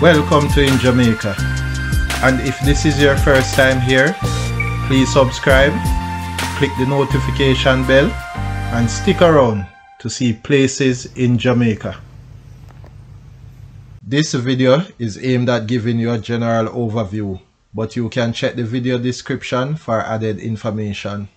Welcome to In Jamaica, and if this is your first time here, please subscribe, click the notification bell and stick around to see places in Jamaica. This video is aimed at giving you a general overview, but you can check the video description for added information.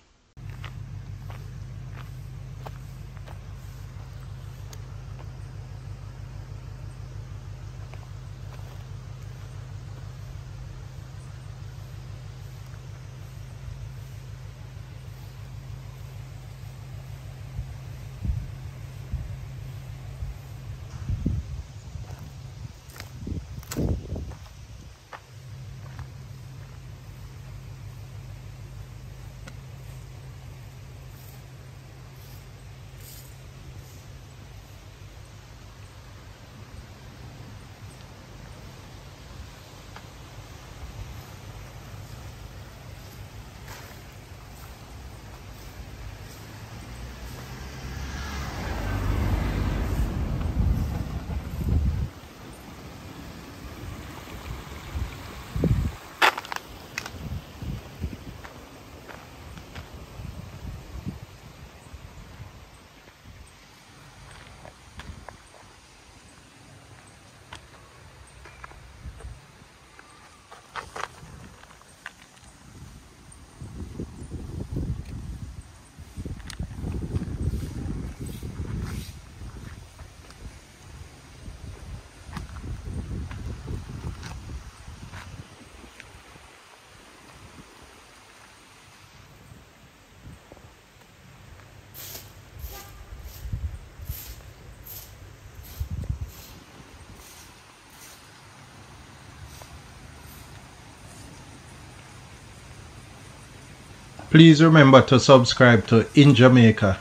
Please remember to subscribe to In Jamaica.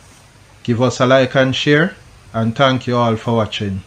Give us a like and share, and thank you all for watching.